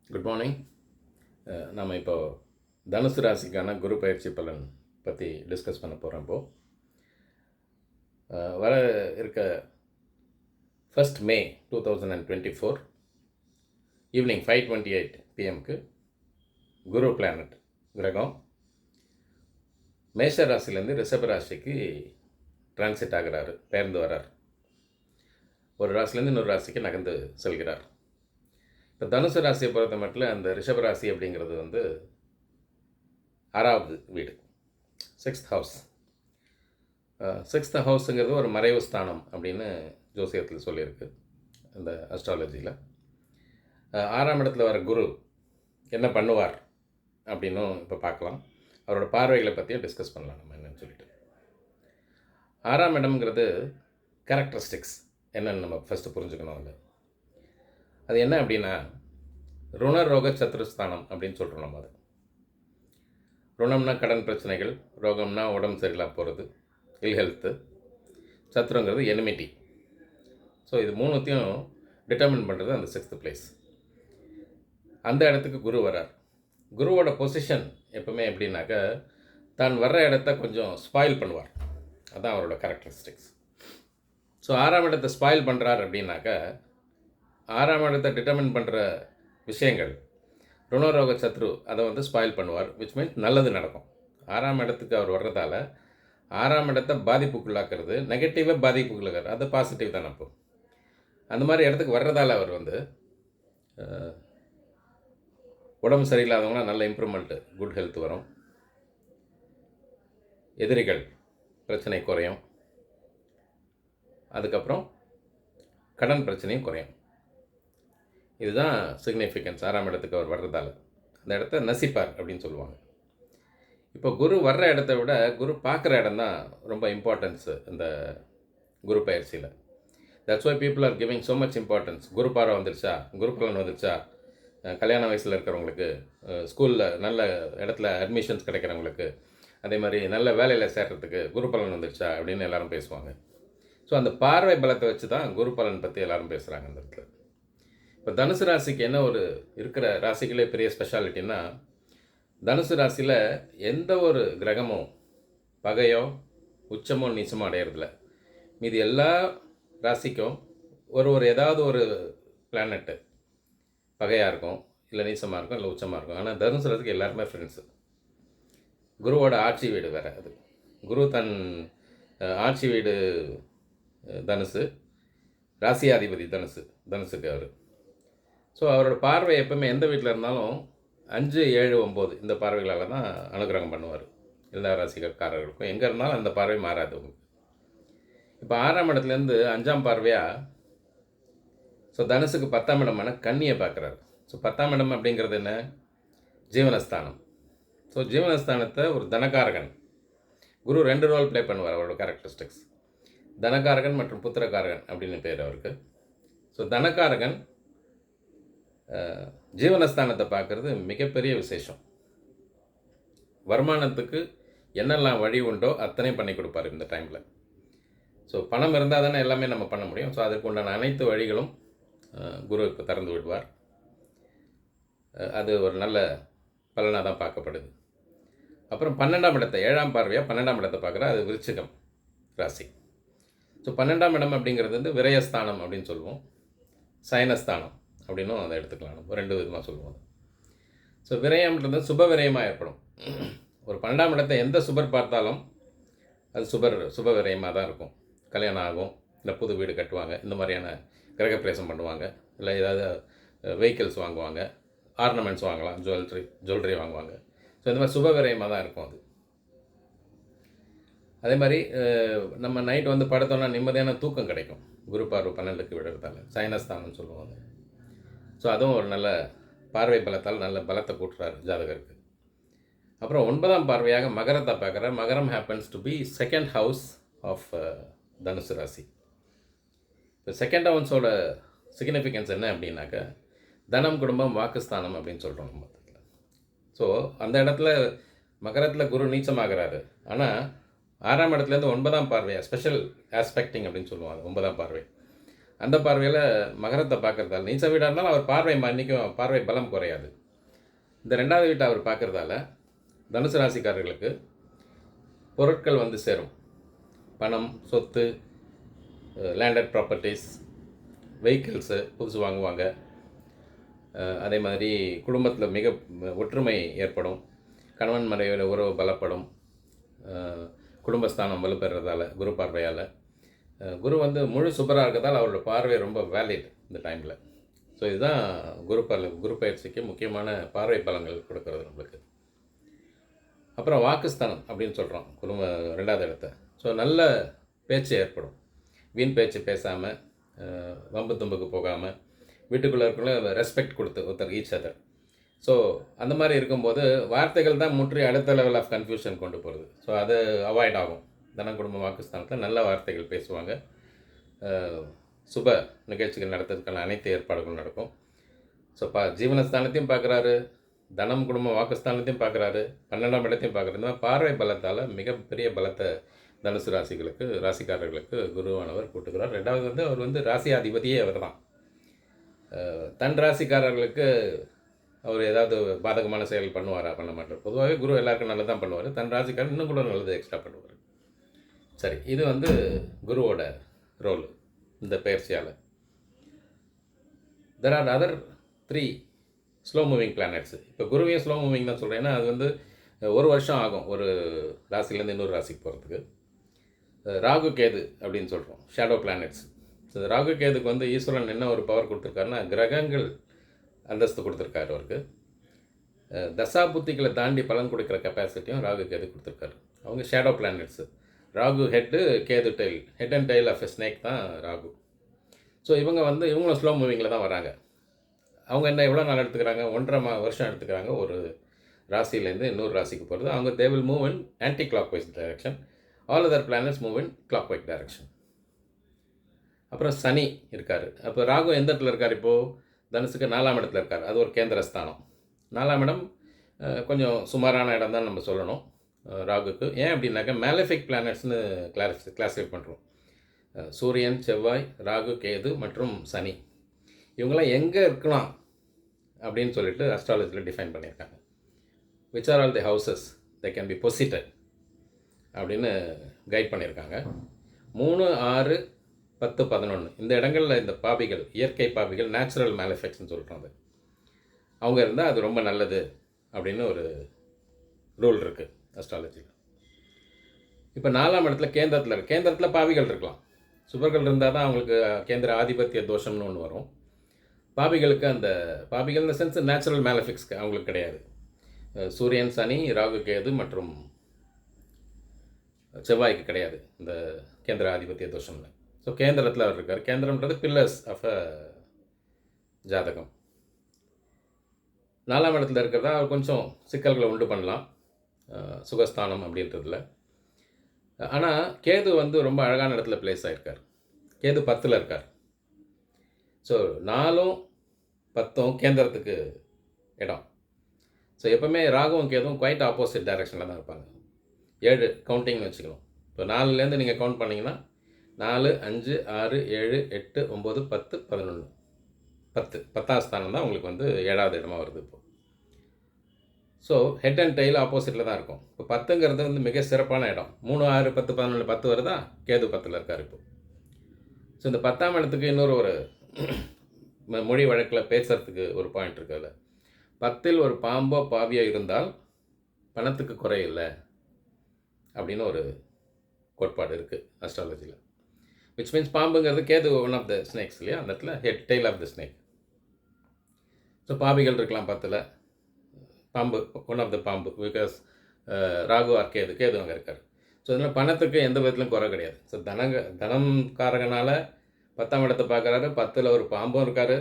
Good morning. நம்ம இப்போ தனுசு ராசிக்கான குரு பயிற்சி பலன் பற்றி டிஸ்கஸ் பண்ண போகிறோம். இப்போது வர இருக்க 1st May 2024 ஈவினிங் 5:28 PM குரு பிளானட் கிரகம் மேஷ ராசிலேருந்து ரிஷப ராசிக்கு டிரான்சிட் ஆகிறாரு, பெயர்ந்து வர்றார். ஒரு ராசிலேருந்து இன்னொரு ராசிக்கு நகர்ந்து செல்கிறார். இப்போ தனுசு ராசியை பொறுத்த மட்டும் அந்த ரிஷப ராசி அப்படிங்கிறது வந்து 6வது வீடு, 6th ஹவுஸ். 6th ஹவுஸுங்கிறது ஒரு மறைவு ஸ்தானம் அப்படின்னு ஜோசியத்தில் சொல்லியிருக்கு இந்த அஸ்ட்ராலஜியில். 6ஆம் இடத்துல வர குரு என்ன பண்ணுவார் அப்படின்னும் இப்போ பார்க்கலாம். அவரோட பார்வைகளை பற்றியும் டிஸ்கஸ் பண்ணலாம் நம்ம என்னன்னு சொல்லிட்டு. 6ஆம் இடம்ங்கிறது கேரக்டரிஸ்டிக்ஸ் என்னென்னு நம்ம ஃபஸ்ட்டு புரிஞ்சுக்கணும். அது என்ன அப்படின்னா ருண ரோக சத்துருஸ்தானம் அப்படின்னு சொல்கிறோம் நம்ம. அது ருணம்னா கடன் பிரச்சனைகள், ரோகம்னா உடம்பு சரியில்லாம போகிறது, இல் ஹெல்த்து, சத்துருங்கிறது எனிமிட்டி. ஸோ இது மூணுத்தையும் டிட்டர்மின் பண்ணுறது அந்த 6th பிளேஸ். அந்த இடத்துக்கு குரு வரார். குருவோட பொசிஷன் எப்பவுமே எப்படின்னாக்கா தான் வர்ற இடத்த கொஞ்சம் ஸ்பாயில் பண்ணுவார். அதுதான் அவரோட கேரக்டரிஸ்டிக்ஸ். ஸோ 6ஆம் இடத்தை ஸ்பாயில் பண்ணுறார் அப்படின்னாக்கா 6ஆம் இடத்தை டிட்டர்மின் பண்ணுற விஷயங்கள் ருணரோக சத்ரு அதை வந்து ஸ்பாயில் பண்ணுவார். விச் மீன்ஸ் நல்லது நடக்கும். 6ஆம் இடத்துக்கு அவர் வர்றதால 6ஆம் இடத்தை பாதிப்புக்குள்ளாக்குறது, நெகட்டிவாக பாதிப்புக்குள்ளாக்குறது, அது பாசிட்டிவ் தான். அப்போ அந்த மாதிரி இடத்துக்கு வர்றதால அவர் வந்து உடம்பு சரியில்லாதவங்களாம் நல்ல இம்ப்ரூவ்மெண்ட்டு, குட் ஹெல்த் வரும், எதிரிகள் பிரச்சனை குறையும், அதுக்கப்புறம் கடன் பிரச்சனையும் குறையும். இதுதான் சிக்னிஃபிகன்ஸ் 6ஆம் இடத்துக்கு அவர் வர்றதால. அந்த இடத்த நசிப்பார் அப்படின்னு சொல்லுவாங்க. இப்போ குரு வர்ற இடத்த விட குரு பார்க்குற இடம் தான் ரொம்ப இம்பார்ட்டன்ஸு இந்த குரு பயிற்சியில். That's why people are giving so much importance. Guru பார்வை வந்துருச்சா, குரு பலன் வந்துருச்சா, கல்யாண வயசில் இருக்கிறவங்களுக்கு, ஸ்கூலில் நல்ல இடத்துல அட்மிஷன்ஸ் கிடைக்கிறவங்களுக்கு, அதே மாதிரி நல்ல வேலையில் சேர்கிறதுக்கு குரு பலன் வந்துருச்சா அப்படின்னு எல்லோரும் பேசுவாங்க. ஸோ அந்த பார்வை பலத்தை வச்சு தான் குரு பலன் பற்றி எல்லோரும் பேசுகிறாங்க இந்த இடத்துல. இப்போ தனுசு ராசிக்கு என்ன ஒரு இருக்கிற ராசிகளே பெரிய ஸ்பெஷாலிட்டின்னா, தனுசு ராசியில் எந்த ஒரு கிரகமும் பகையோ உச்சமோ நீச்சமோ அடையிறதில்ல. மீது எல்லா ராசிக்கும் ஒரு ஏதாவது ஒரு பிளானட்டு பகையாக இருக்கும், இல்லை நீச்சமாக இருக்கும், இல்லை உச்சமாக இருக்கும். ஆனால் தனுசு ராசிக்கு எல்லாருமே ஃப்ரெண்ட்ஸு. குருவோட ஆட்சி வீடு வேறு. அது குரு தன் ஆட்சி வீடு தனுசு, ராசியாதிபதி தனுசுக்கு அவர். ஸோ அவரோட பார்வை எப்பவுமே எந்த வீட்டில் இருந்தாலும் 5, 7, 9 இந்த பார்வைகளால் தான் அனுகிரகம் பண்ணுவார் எல்லா ராசிக்காரர்களுக்கும். எங்கே இருந்தாலும் அந்த பார்வை மாறாது உங்களுக்கு. இப்போ 6ஆம் இடத்துலேருந்து 5ஆம் பார்வையாக ஸோ தனுசுக்கு 10ஆம் இடமான கன்னியை பார்க்குறாரு. ஸோ 10ஆம் இடம் அப்படிங்கிறது என்ன? ஜீவனஸ்தானம். ஸோ ஜீவனஸ்தானத்தை ஒரு தனகாரகன் குரு 2 ரோல் ப்ளே பண்ணுவார். அவரோட கேரக்டரிஸ்டிக்ஸ் தனகாரகன் மற்றும் புத்திரகாரகன் அப்படின்னு பேர் அவருக்கு. ஸோ தனகாரகன் ஜீவனஸ்தானத்தை பார்க்குறது மிகப்பெரிய விசேஷம். வருமானத்துக்கு என்னெல்லாம் வழி உண்டோ அத்தனை பண்ணி கொடுப்பார் இந்த டைமில். ஸோ பணம் இருந்தால் தானே எல்லாமே நம்ம பண்ண முடியும். ஸோ அதுக்கு உண்டான அனைத்து வழிகளும் குருவுக்கு திறந்து விடுவார். அது ஒரு நல்ல பலனாக தான் பார்க்கப்படுது. அப்புறம் 12ஆம் இடத்தை 7ஆம் பார்வையாக 12ஆம் இடத்தை பார்க்குறா. அது விருச்சிகம் ராசி. ஸோ 12ஆம் இடம் அப்படிங்கிறது வந்து விரயஸ்தானம் அப்படின்னு சொல்லுவோம், சயனஸ்தானம் அப்படின்னும் அதை எடுத்துக்கலாம். நம்ம 2 விதமாக சொல்லுவோம். ஸோ விரயம்ன்றது சுப விரயமாக ஏற்படும். ஒரு 12ஆம் இடத்தை எந்த சுபர் பார்த்தாலும் அது சுப விரயமாக தான் இருக்கும். கல்யாணம் ஆகும், இல்லை புது வீடு கட்டுவாங்க, இந்த மாதிரியான கிரகப்பிரவேசம் பண்ணுவாங்க, இல்லை ஏதாவது வெஹிக்கிள்ஸ் வாங்குவாங்க, ஆர்னமெண்ட்ஸ் வாங்கலாம், ஜுவல்லரி வாங்குவாங்க. ஸோ இந்த மாதிரி சுப விரயமாக தான் இருக்கும் அது. அதே மாதிரி நம்ம நைட் வந்து படுத்தோன்னா நிம்மதியான தூக்கம் கிடைக்கும். குரு பார்வை 12க்கு விடுறதால சயனஸ்தானம்னு சொல்லுவாங்க. ஸோ அதுவும் ஒரு நல்ல பார்வை பலத்தால் நல்ல பலத்தை கூட்டுறாரு ஜாதகருக்கு. அப்புறம் 9ஆம் பார்வையாக மகரத்தை பார்க்குற. மகரம் happens to be 2nd house of தனுசு ராசி. இப்போ 2nd ஹவுஸோட சிக்னிஃபிகன்ஸ் என்ன அப்படின்னாக்கா தனம், குடும்பம், வாக்குஸ்தானம் அப்படின்னு சொல்கிறோம் நம்ம. ஸோ அந்த இடத்துல மகரத்தில் குரு நீச்சமாகிறாரு. ஆனால் 6ஆம் இடத்துலேருந்து 9ஆம் பார்வையாக ஸ்பெஷல் ஆஸ்பெக்டிங் அப்படின்னு சொல்லுவாங்க. 9ஆம் பார்வை அந்த பார்வையில் மகரத்தை பார்க்குறதால, நீச்ச வீடாக இருந்தாலும் அவர் பார்வை இன்றைக்கும் பார்வை பலம் குறையாது. இந்த 2வது வீட்டை அவர் பார்க்குறதால தனுசு ராசிக்காரர்களுக்கு பொருட்கள் வந்து சேரும். பணம், சொத்து, லேண்டட் ப்ராப்பர்ட்டிஸ், வெஹிக்கிள்ஸு புதுசு வாங்குவாங்க. அதே மாதிரி குடும்பத்தில் மிக ஒற்றுமை ஏற்படும். கணவன் மனைவியோட உறவு பலப்படும். குடும்பஸ்தானம் வலுப்பெறதால குரு பார்வையால். குரு வந்து முழு சுபராக இருக்கிறதால் அவரோட பார்வை ரொம்ப வேலிட் இந்த டைமில். ஸோ இதுதான் குரு பயிற்சிக்கு முக்கியமான பார்வை பலங்கள் கொடுக்கறது நம்மளுக்கு. அப்புறம் வாக்குஸ்தானம் அப்படின்னு சொல்கிறோம் குடும்ப 2வது இடத்த. ஸோ நல்ல பேச்சு ஏற்படும். வீண் பேச்சு பேசாமல், வம்பு தும்புக்கு போகாமல், வீட்டுக்குள்ளே இருக்கவங்கள ரெஸ்பெக்ட் கொடுத்து ஒருத்தர் ஈச் அதர். ஸோ அந்த மாதிரி இருக்கும்போது வார்த்தைகள் தான் முற்றி அடுத்த லெவல் ஆஃப் கன்ஃபியூஷன் கொண்டு போகிறது. ஸோ அது அவாய்ட் ஆகும். தனம் குடும்ப வாக்குஸ்தானத்தில் நல்ல வார்த்தைகள் பேசுவாங்க. சுப நிகழ்ச்சிகள் நடத்துறதுக்கான அனைத்து ஏற்பாடுகளும் நடக்கும். ஸோ ஜீவனஸ்தானத்தையும் பார்க்குறாரு, தனம் குடும்ப வாக்குஸ்தானத்தையும் பார்க்குறாரு, 12ஆம் இடத்தையும் பார்க்குறது. இந்த பார்வை பலத்தால் மிகப்பெரிய பலத்தை தனுசு ராசிக்காரர்களுக்கு குருவானவர் கூட்டுக்கிறார். 2வது வந்து அவர் வந்து ராசியாதிபதியே அவர் தான். தன் ராசிக்காரர்களுக்கு அவர் ஏதாவது பாதகமான செயல் பண்ணுவாரா, பண்ண மாட்டார். பொதுவாகவே குரு எல்லாருக்கும் நல்லது தான் பண்ணுவார். தன் ராசிக்காரர் இன்னும் கூட நல்லது எக்ஸ்ட்ரா பண்ணுவார். சரி, இது வந்து குருவோட ரோல் இந்த பயிற்சியால். There are other 3 slow moving planets. இப்போ குருவையும் ஸ்லோ மூவிங் தான் சொல்கிறேன். ஏன்னா அது வந்து 1 வருஷம் ஆகும் ஒரு ராசிலேருந்து இன்னொரு ராசிக்கு போகிறதுக்கு. ராகு கேது அப்படின்னு சொல்கிறோம், ஷேடோ பிளானட்ஸ். ஸோ ராகு கேதுக்கு வந்து ஈஸ்வரன் என்ன ஒரு பவர் கொடுத்துருக்காருன்னா, கிரகங்கள் அந்தஸ்து கொடுத்துருக்காரு அவருக்கு. தசா புத்திகளை தாண்டி பலன் கொடுக்குற கெப்பாசிட்டியும் ராகு கேது கொடுத்துருக்காரு. அவங்க shadow planets. Rahu head, Ketu tail. Head and tail of a snake தான் ராகு. ஸோ இவங்களும் ஸ்லோ மூவிங்கில் தான் வராங்க. அவங்க என்ன எவ்வளோ நாள் எடுத்துக்கிறாங்க, 1.5 வருஷம் எடுத்துக்கிறாங்க ஒரு ராசியிலேருந்து இன்னொரு ராசிக்கு போகிறது. அவங்க they will move in anti clock wise direction. All other planets move in clock wise direction. அப்புறம் சனி இருக்கார். அப்போ ராகு எந்த இடத்துல இருக்கார்? இப்போது தனுசுக்கு 4ஆம் இடத்துல இருக்கார். அது ஒரு கேந்திரஸ்தானம். 4ஆம் இடம் கொஞ்சம் சுமாரான இடம் தான் நம்ம சொல்லணும் ராகுக்கு. ஏன் அப்படின்னாக்கா மேலஃபிக் பிளானட்ஸ்னு கிளாஸிஃபை பண்ணுறோம். சூரியன், செவ்வாய், ராகு, கேது மற்றும் சனி இவங்கெல்லாம் எங்கே இருக்கலாம் அப்படின்னு சொல்லிட்டு அஸ்ட்ராலஜியில் டிஃபைன் பண்ணியிருக்காங்க. Which are all the houses they can be posited அப்படின்னு கைட் பண்ணியிருக்காங்க. 3, 6, 10, 11 இந்த இடங்களில் இந்த பாபிகள், இயற்கை பாபிகள், நேச்சுரல் மேலஃபெக்ட்ஸ்னு சொல்கிறோம். அது அவங்க இருந்தால் அது ரொம்ப நல்லது அப்படின்னு ஒரு ரூல் இருக்குது அஸ்ட்ராலஜியில். இப்போ 4ஆம் இடத்துல கேந்திரத்தில் பாவிகள் இருக்கலாம். சுபர்கள் இருந்தால் தான் அவங்களுக்கு கேந்திர ஆதிபத்திய தோஷம்னு ஒன்று வரும். பாவிகளுக்கு அந்த பாவிகள் இந்த சென்ஸ் நேச்சுரல் மேலஃபிக்ஸ்க்கு அவங்களுக்கு கிடையாது. சூரியன், சனி, ராகு, கேது மற்றும் செவ்வாய்க்கு கிடையாது இந்த கேந்திர ஆதிபத்திய தோஷம்னு. ஸோ கேந்திரத்தில் அவர் இருக்கார். கேந்திரம்ன்றது பில்லர்ஸ் ஆஃப் அ ஜாதகம். 4ஆம் இடத்துல இருக்கிறதா அவர் கொஞ்சம் சிக்கல்களை உண்டு பண்ணலாம் சுகஸ்தானம் அப்படின்றதுல. ஆனால் கேது வந்து ரொம்ப அழகான இடத்துல பிளேஸ் ஆகிருக்கார். கேது 10ல் இருக்கார். ஸோ 4ம் 10ம் கேந்திரத்துக்கு இடம். ஸோ எப்போவுமே ராகுவும் கேதுவும் குவைட் ஆப்போசிட் டைரெக்ஷனில் தான் இருப்பாங்க. 7 கவுண்டிங்னு வச்சுக்கணும். இப்போ 4லேருந்து நீங்கள் கவுண்ட் பண்ணிங்கன்னா 4, 5, 6, 7, 8, 9, 10, 11. 10ஆம் ஸ்தானம் தான் உங்களுக்கு வந்து 7வது இடமா வருது இப்போது. ஸோ ஹெட் அண்ட் டெயில் ஆப்போசிட்டில் தான் இருக்கும். இப்போ 10ங்கிறது வந்து மிக சிறப்பான இடம். 3, 6, 10, 11, 10 வருதா, கேது 10ல் இருக்கார் இப்போ. ஸோ இந்த 10ஆம் இடத்துக்கு இன்னொரு ஒரு மொழி வழக்கில் பேசுகிறதுக்கு ஒரு பாயிண்ட் இருக்குது. அதில் 10ல் ஒரு பாம்போ பாவியோ இருந்தால் பணத்துக்கு குறையில்லை அப்படின்னு ஒரு கோட்பாடு இருக்குது அஸ்ட்ராலஜியில். விச் மீன்ஸ் பாம்புங்கிறது Ketu one of the snakes இல்லையா, அந்த இடத்துல head tail of the snake. So பாவிகள் இருக்கலாம் 10ல். பாம்பு ஒன் ஆஃப் த பாம்பு பிகாஸ் ராகு ஆர் கேது அங்கே இருக்கார். ஸோ இதனால் பணத்துக்கு எந்த விதத்துலையும் குறை கிடையாது. ஸோ தனம் காரகனால் 10ஆம் இடத்தை பார்க்குறாரு. 10ல் ஒரு பாம்பும் இருக்கார்.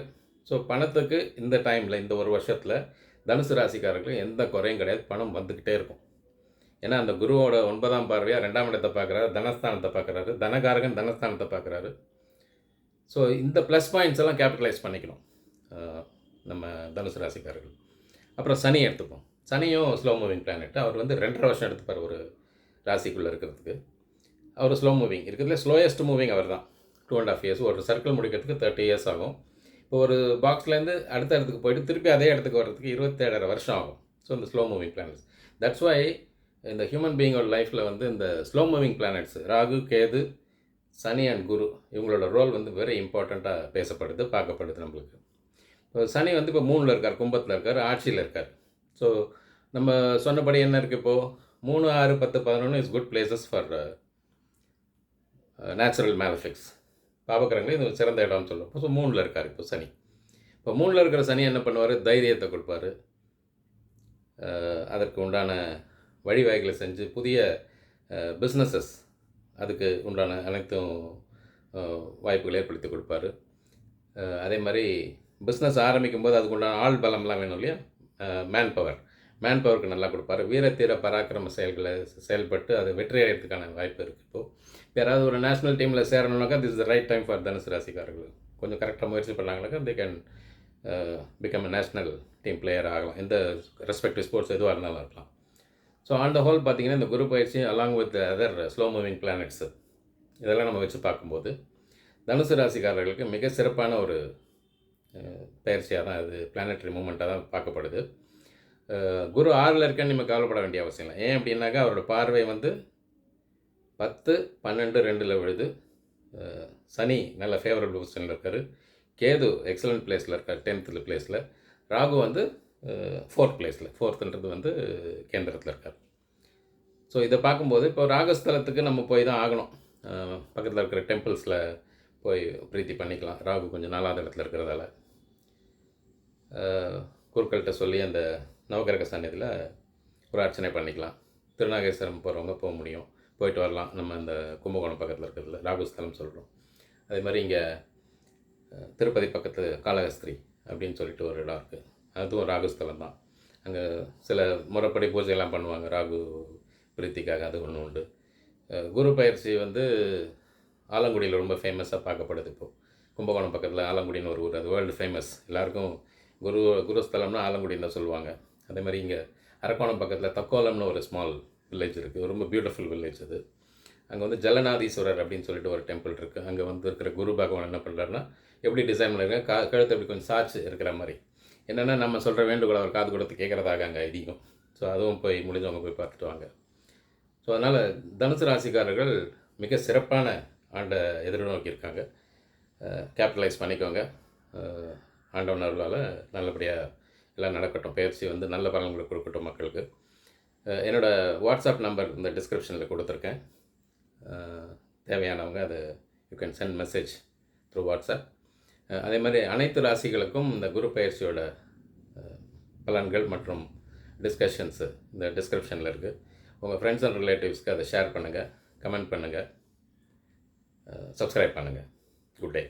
ஸோ பணத்துக்கு இந்த டைமில் இந்த ஒரு வருஷத்தில் தனுசு ராசிக்காரர்களுக்கு எந்த குறையும் கிடையாது. பணம் வந்துக்கிட்டே இருக்கும். ஏன்னா அந்த குருவோட 9ஆம் பார்வையாக 2ஆம் இடத்தை பார்க்குறாரு, தனஸ்தானத்தை பார்க்குறாரு, தனகாரகன் தனஸ்தானத்தை பார்க்குறாரு. ஸோ இந்த ப்ளஸ் பாயிண்ட்ஸ் எல்லாம் கேபிட்டலைஸ் பண்ணிக்கணும் நம்ம தனுசு ராசிக்காரர்கள். அப்புறம் சனி எடுத்துப்போம். சனியும் ஸ்லோ மூவிங் பிளானட். அவர் வந்து 2.5 வருஷம் எடுத்துப்பார் ஒரு ராசிக்குள்ளே இருக்கிறதுக்கு. அவர் ஸ்லோ மூவிங் இருக்கிறதுல ஸ்லோயஸ்ட் மூவிங் அவர் தான். 2.5 இயர்ஸ். ஒரு சர்க்கிள் முடிக்கிறதுக்கு 30 இயர்ஸ் ஆகும். இப்போ ஒரு பாக்ஸ்லேருந்து அடுத்த இடத்துக்கு போயிட்டு திருப்பி அதே இடத்துக்கு வர்றதுக்கு 27.5 வருஷம் ஆகும். ஸோ இந்த slow moving planets, that's why இந்த ஹியூமன் பீயிங்கோட லைஃப்பில் வந்து இந்த slow moving planets Rahu, Ketu, Shani and Guru இவங்களோட ரோல் வந்து வெரி இம்பார்ட்டண்ட்டாக பேசப்படுது, பார்க்கப்படுது நம்மளுக்கு. இப்போ சனி வந்து இப்போ 3ல் இருக்கார், கும்பத்தில் இருக்கார், ஆட்சியில் இருக்கார். ஸோ நம்ம சொன்னபடி என்ன இருக்குது இப்போது 3, 6, 10, 11 is good places for natural malefics. பாவக்கிரகங்களே இது சிறந்த இடம்னு சொல்லுவோம். ஸோ 3ல் இருக்கார் இப்போ சனி. இப்போ 3ல் இருக்கிற சனி என்ன பண்ணுவார்? தைரியத்தை கொடுப்பார், அதற்கு உண்டான வழிவகைகளை செஞ்சு புதிய பிஸ்னஸஸ் அதுக்கு உண்டான அனைத்தும் வாய்ப்புகளை ஏற்படுத்தி கொடுப்பாரு. அதே மாதிரி பிஸ்னஸ் ஆரம்பிக்கும் போது அதுக்கு உண்டான ஆள் பலம்லாம் வேணும் இல்லையா, மேன் பவருக்கு நல்லா கொடுப்பாரு. வீரத்தீர பராக்கிரம செயல்களை செயல்பட்டு அது வெற்றி அடைகிறதுக்கான வாய்ப்பு இருக்குது. இப்போது யாராவது ஒரு நேஷ்னல் டீமில் சேரணுன்னாக்கா this is the right time for Dhanusu ராசிக்காரர்கள். கொஞ்சம் கரெக்டாக முயற்சி பண்ணாங்கனாக்கா they can become a national team player ஆகலாம். எந்த ரெஸ்பெக்டிவ் ஸ்போர்ட்ஸ் எதுவாக இருந்தாலும் இருக்கலாம். ஸோ ஆன் த ஹோல் பார்த்திங்கன்னா இந்த குரு பயிற்சி along with other slow moving planets இதெல்லாம் நம்ம வச்சு பார்க்கும்போது தனுசு ராசிக்காரர்களுக்கு மிக சிறப்பான ஒரு பயிற்சியாக தான் இது பிளானட்டரி மூமெண்ட்டாக தான் பார்க்கப்படுது. குரு 6ல் இருக்கேன்னு நம்ம கவலைப்பட வேண்டிய அவசியம் இல்லை. ஏன் அப்படின்னாக்கா அவரோட பார்வை வந்து 10, 12, 2ல் விழுது. சனி நல்ல ஃபேவரபிள் பொசிஷனில் இருக்கார். கேது எக்ஸலண்ட் பிளேஸில் இருக்கார், 10th பிளேஸில். ராகு வந்து 4th பிளேஸில், 4th வந்து கேந்திரத்தில் இருக்கார். ஸோ இதை பார்க்கும்போது இப்போ ராகுஸ்தலத்துக்கு நம்ம போய் தான் ஆகணும். பக்கத்தில் இருக்கிற டெம்பிள்ஸில் போய் பிரீத்தி பண்ணிக்கலாம். ராகு கொஞ்சம் 4வது இடத்துல இருக்கிறதால குருக்கள்கிட்ட சொல்லி அந்த நவகிரக சன்னதியில் ஒரு அர்ச்சனை பண்ணிக்கலாம். திருநாகேஸ்வரம் போகிறவங்க போக முடியும், போயிட்டு வரலாம். நம்ம இந்த கும்பகோணம் பக்கத்தில் இருக்கிறதுல ராகுஸ்தலம் சொல்கிறோம். அதே மாதிரி இங்கே திருப்பதி பக்கத்து காளஹஸ்திரி அப்படின்னு சொல்லிட்டு ஒரு இடம் இருக்குது, அதுவும் ராகுஸ்தலம் தான். அங்கே சில முறைப்படி பூஜையெல்லாம் பண்ணுவாங்க ராகு பிரீத்திக்காக, அது ஒன்று உண்டு. குரு பயிற்சி வந்து ஆலங்குடியில் ரொம்ப ஃபேமஸாக பார்க்கப்படுது. இப்போது கும்பகோணம் பக்கத்தில் ஆலங்குடின்னு ஒரு ஊர், அது வேர்ல்டு ஃபேமஸ். எல்லாருக்கும் குருஸ்தலம்னா ஆலங்குடின்னு தான் சொல்லுவாங்க. அதே மாதிரி இங்கே அரக்கோணம் பக்கத்தில் தக்கோலம்னு ஒரு ஸ்மால் வில்லேஜ் இருக்குது, ரொம்ப பியூட்டிஃபுல் வில்லேஜ் அது. அங்கே வந்து ஜலநாதீஸ்வரர் அப்படின்னு சொல்லிட்டு ஒரு டெம்பிள் இருக்குது. அங்கே வந்து இருக்கிற குரு பகவான் என்ன பண்ணுறாருன்னா எப்படி டிசைன் பண்ணியிருக்காங்க, கழுத்து எப்படி கொஞ்சம் சாய்ச்சி இருக்கிற மாதிரி. என்னென்னா நம்ம சொல்கிற வேண்டுகோள் அவர் காது கொடுத்து கேட்குறதாக அங்கே ஐதீகம். ஸோ அதுவும் போய் முடிஞ்சவங்க போய் பார்த்துட்டு வாங்க. ஸோ அதனால் தனுசு ராசிக்காரர்கள் மிக சிறப்பான ஆண்டை எதிர்நோக்கியிருக்காங்க. கேபிட்டலைஸ் பண்ணிக்கோங்க. ஆண்டவன் அருளால் நல்லபடியாக எல்லாம் நடக்கட்டும். பயிற்சி வந்து நல்ல பலன்களை கொடுக்கட்டும் மக்களுக்கு. என்னோடய வாட்ஸ்அப் நம்பர் இந்த டிஸ்கிரிப்ஷனில் கொடுத்துருக்கேன். தேவையானவங்க அதை you can send message through WhatsApp. அதே மாதிரி அனைத்து ராசிகளுக்கும் இந்த குரு பயிற்சியோட பலன்கள் மற்றும் டிஸ்கஷன்ஸு இந்த டிஸ்கிரிப்ஷனில் இருக்குது. உங்கள் ஃப்ரெண்ட்ஸ் அண்ட் ரிலேட்டிவ்ஸ்க்கு அதை ஷேர் பண்ணுங்கள், கமெண்ட் பண்ணுங்கள், சப்ஸ்கிரைப் பண்ணுங்கள். Good day.